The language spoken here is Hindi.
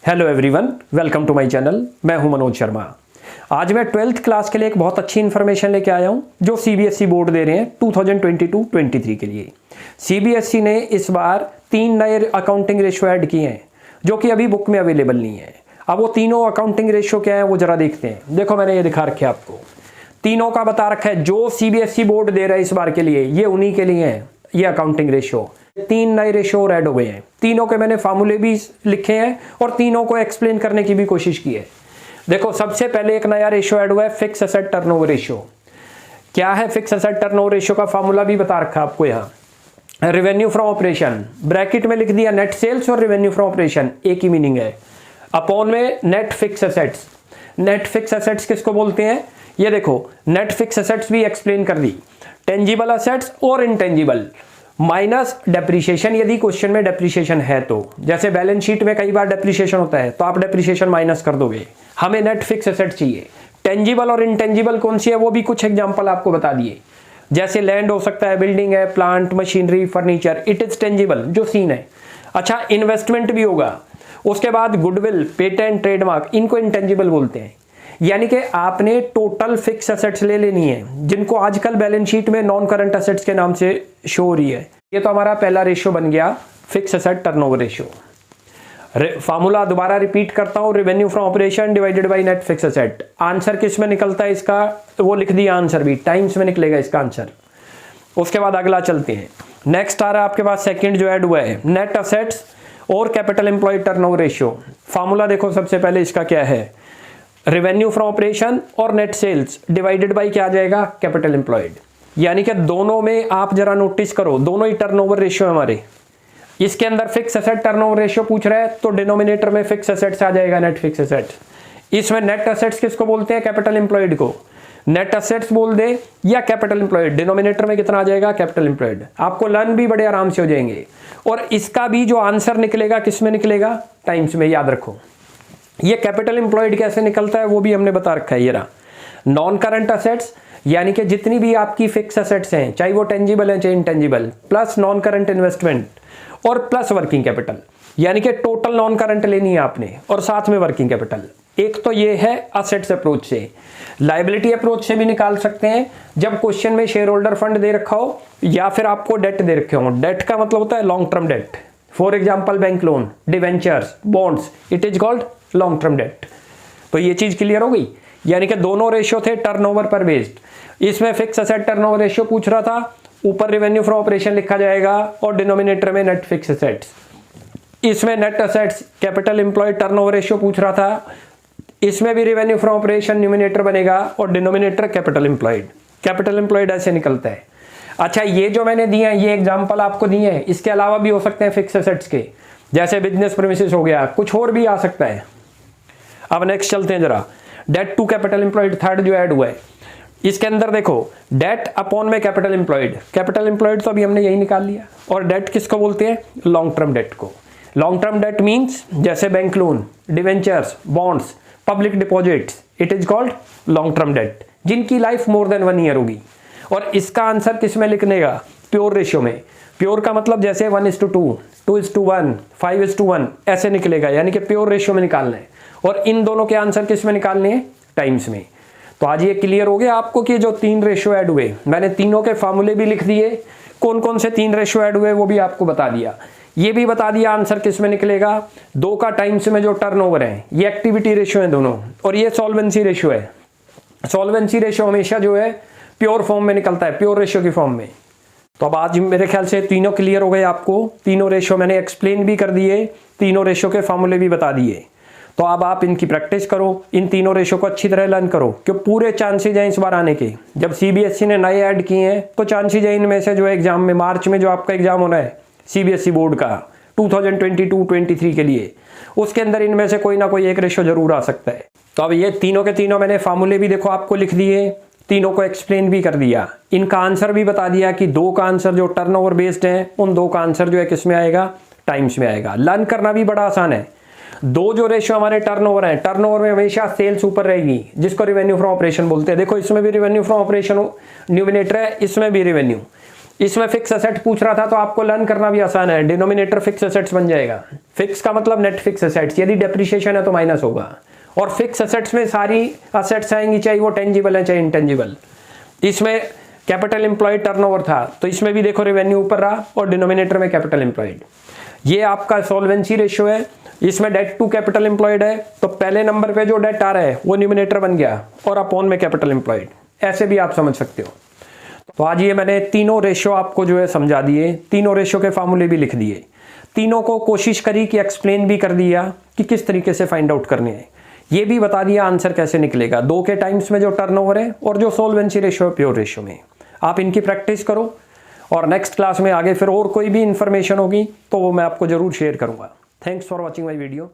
Hello everyone, welcome to my channel. मैं हूं मनोज शर्मा। आज मैं 12th क्लास के लिए एक बहुत अच्छी इन्फॉर्मेशन लेके आया हूं जो सीबीएसई बोर्ड दे रहे हैं 2022-23 के लिए। सीबीएसई ने इस बार 3 नए अकाउंटिंग रेशियो ऐड किए हैं जो कि अभी बुक में अवेलेबल नहीं है। अब वो तीनों अकाउंटिंग रेशियो क्या है वो जरा देखते हैं। देखो, मैंने ये दिखा रखे आपको, तीनों का बता रखा है जो सीबीएसई बोर्ड दे रहा है इस बार के लिए, ये उन्हीं के लिए है। ये अकाउंटिंग रेशियो 3 नए रेशियो और ऐड हो गए हैं। तीनों के मैंने फार्मूले भी लिखे हैं और तीनों को एक्सप्लेन करने की भी कोशिश की है। देखो, सबसे पहले एक नया रेशियो ऐड हुआ है, फिक्स एसेट टर्नओवर रेशियो। क्या है फिक्स एसेट टर्नओवर रेशियो का फार्मूला भी बता रखा है आपको यहाँ। रेवेन्यू फ्रॉम ऑपरेशन, ब्रैकेट में लिख दिया नेट सेल्स और रेवेन्यू फ्रॉम ऑपरेशन एक ही मीनिंग है, अपॉन में net fix assets. Net fix assets किसको बोलते हैं? ये देखो, नेट फिक्स एसेट्स भी एक्सप्लेन कर दी, टेंजिबल एसेट्स और इनटेंजिबल माइनस डेप्रिसिएशन, यदि क्वेश्चन में डेप्रिसिएशन है तो। जैसे बैलेंस शीट में कई बार डेप्रिसिएशन होता है तो आप डेप्रिसिएशन माइनस कर दोगे। हमें नेट फिक्स एसेट चाहिए। टेंजिबल और इनटेंजिबल कौन सी है वो भी कुछ एग्जांपल आपको बता दिए। जैसे लैंड हो सकता है, बिल्डिंग है, plant, machinery, furniture, it is tangible जो सीन है। अच्छा, इन्वेस्टमेंट भी होगा। उसके बाद गुडविल, पेटेंट, ट्रेडमार्क, इनको इनटेंजिबल बोलते हैं। यानी कि आपने टोटल फिक्स एसेट्स ले लेनी है जिनको आजकल बैलेंस शीट में नॉन करंट एसेट्स के नाम से शो हो रही है। ये तो हमारा पहला रेशियो बन गया, fix asset turnover ratio. Formula दोबारा रिपीट करता हूं, revenue from operation divided by net fix asset. Answer किस में निकलता है इसका तो वो लिख दिया, आंसर भी टाइम्स में निकलेगा इसका आंसर। उसके बाद अगला चलते हैं। नेक्स्ट आ रहा है आपके पास सेकंड जो ऐड हुआ है, नेट एसेट्स और capital employed turnover ratio. Formula देखो, सबसे पहले इसका क्या है, रेवेन्यू फ्रॉम ऑपरेशन और नेट सेल्स डिवाइडेड बाय क्या आ जाएगा, कैपिटल एम्प्लॉयड। यानी कि दोनों में आप जरा नोटिस करो, दोनों ही टर्नओवर रेशियो हमारे। इसके अंदर फिक्स एसेट टर्नओवर रेशियो पूछ रहा है तो डिनोमिनेटर में फिक्स एसेट्स आ जाएगा, नेट फिक्स एसेट्स। इसमें नेट एसेट्स किसको बोलते हैं, कैपिटल एम्प्लॉयड को। नेट एसेट्स बोल दे या कैपिटल एम्प्लॉयड, डिनोमिनेटर में कितना आ जाएगा, कैपिटल एम्प्लॉयड। आपको लर्न भी बड़े आराम से हो जाएंगे। और इसका भी जो आंसर निकलेगा किस में निकलेगा, टाइम्स में, याद रखो। ये कैपिटल एम्प्लॉयड कैसे निकलता है वो भी हमने बता रखा है। ये रहा नॉन करंट एसेट्स, यानी कि जितनी भी आपकी फिक्स एसेट्स हैं, चाहे वो टेंजिबल है चाहे intangible, plus non current investment और प्लस वर्किंग कैपिटल, यानी कि टोटल नॉन करंट लेनी है आपने और साथ में वर्किंग कैपिटल। एक तो ये है असेट्स अप्रोच से। लायबिलिटी अप्रोच से भी निकाल सकते हैं जब क्वेश्चन में शेयर होल्डर फंड दे रखा हो या फिर आपको डेट दे रखे हो। डेट का मतलब होता है long term debt, for example bank loan, debentures, bonds, it is called long term debt. तो ये चीज क्लियर हो गई। यानी कि दोनों रेशियो थे टर्नओवर पर बेस्ड। इसमें फिक्स एसेट टर्नओवर रेशियो पूछ रहा था, ऊपर रेवेन्यू फ्रॉम ऑपरेशन लिखा जाएगा और डिनोमिनेटर में नेट फिक्स एसेट्स। इसमें net assets capital employed turnover ratio पूछ रहा था, इसमें भी रेवेन्यू फ्रॉम ऑपरेशन न्यूमिनेटर बनेगा और denominator capital employed. Capital employed ऐसे निकलता है। अच्छा, ये जो मैंने दिए हैं ये एग्जांपल आपको दिए हैं, इसके अलावा भी हो सकते हैं फिक्स एसेट्स के, जैसे बिजनेस प्रीमिसेस हो गया, कुछ और भी आ सकता है। अब नेक्स्ट चलते हैं जरा, debt to capital employed third जो ऐड हुआ है। इसके अंदर देखो, डेट अपॉन में कैपिटल एम्प्लॉयड। कैपिटल एम्प्लॉयड तो अभी हमने यही निकाल लिया। और डेट किसको बोलते हैं, लॉन्ग टर्म डेट को। लॉन्ग टर्म डेट मींस जैसे bank loan, debentures, bonds, public deposits, it is called long term debt, जिनकी लाइफ मोर देन 1 ईयर होगी। और इसका आंसर किस में लिखने का, प्योर रेशियो में। प्योर का मतलब जैसे 1:2, 2:1, 5:1 ऐसे निकलेगा, यानी कि प्योर रेशियो में निकालना है। और इन दोनों के आंसर किस में निकालने हैं, टाइम्स में। तो आज ये क्लियर हो गया आपको कि जो 3 रेशियो ऐड हुए, मैंने तीनों के फार्मूले भी लिख दिए, कौन कौन से 3 रेशियो ऐड हुए वो भी आपको बता दिया। ये भी बता दिया आंसर किस में निकलेगा, 2 का टाइम्स में जो टर्नओवर है, ये एक्टिविटी रेशियो है दोनों, और ये सॉल्वेंसी रेशियो है। सॉल्वेंसी रेशियो हमेशा जो है प्योर फॉर्म में निकलता है, प्योर रेशियो की फॉर्म में। तो अब आज मेरे ख्याल से तीनों क्लियर हो गए आपको। तीनों रेशियो मैंने एक्सप्लेन भी कर दिए, तीनों रेशियो के फार्मूले भी बता दिए। तो अब आप इनकी प्रैक्टिस करो, इन तीनों रेशियो को अच्छी तरह लर्न करो, क्योंकि पूरे चांसेज हैं इस बार आने के। जब सीबीएसई ने नए ऐड किए हैं तो चांसेज है इनमें से जो एग्जाम में मार्च में जो आपका एग्जाम होना है सीबीएसई बोर्ड का 2022-23 के लिए, उसके अंदर इनमें से कोई ना कोई एक रेशियो जरूर आ सकता है। तो अब ये तीनों के तीनों मैंने फार्मूले भी देखो आपको लिख दिए, तीनों को एक्सप्लेन भी कर दिया, इनका आंसर भी बता दिया कि 2 का आंसर जो टर्नओवर बेस्ड है, उन 2 का आंसर जो है किस में आएगा, टाइम्स में आएगा। लर्न करना भी बड़ा आसान है। 2 जो रेशियो हमारे टर्नओवर है, टर्नओवर में हमेशा सेल्स ऊपर रहेगी, जिसको रेवेन्यू फ्रॉम ऑपरेशन बोलते हैं। देखो, इसमें भी रेवेन्यू फ्रॉम ऑपरेशन न्यूमिनेटर है, इसमें भी रेवेन्यू। इसमें फिक्स एसेट पूछ रहा था तो आपको लर्न करना भी आसान है, डिनोमिनेटर फिक्स एसेट्स बन जाएगा। फिक्स का मतलब नेट फिक्स एसेट्स, यदि डेप्रिसिएशन है तो माइनस होगा। और फिक्स एसेट्स में सारी एसेट्स आएंगी, चाहे वो टेंजिबल है चाहे इंटेंजिबल। इसमें कैपिटल एम्प्लॉयड टर्नओवर था तो इसमें भी देखो रेवेन्यू ऊपर रहा और डिनोमिनेटर में कैपिटल एम्प्लॉयड। ये आपका सॉल्वेंसी रेशियो है, इसमें डेट टू कैपिटल एम्प्लॉयड है तो पहले नंबर पे जो डेट आ रहा है वो न्यूमिनेटर बन गया और अपॉन में कैपिटल एम्प्लॉयड, ऐसे भी आप समझ सकते हो। तो आज ये मैंने तीनों रेशियो आपको जो है समझा दिए, तीनों रेशियो के फार्मूले भी लिख दिए, तीनों को कोशिश करी कि एक्सप्लेन भी कर दिया कि किस तरीके से फाइंड आउट करने हैं, ये भी बता दिया आंसर कैसे निकलेगा। 2 के टाइम्स में जो टर्नओवर है और जो सॉल्वेंसी रेशियो है प्योर रेशियो में। आप इनकी प्रैक्टिस करो और नेक्स्ट क्लास में आगे फिर और कोई भी इंफॉर्मेशन होगी तो वो मैं आपको जरूर शेयर करूंगा। Thanks for watching my video.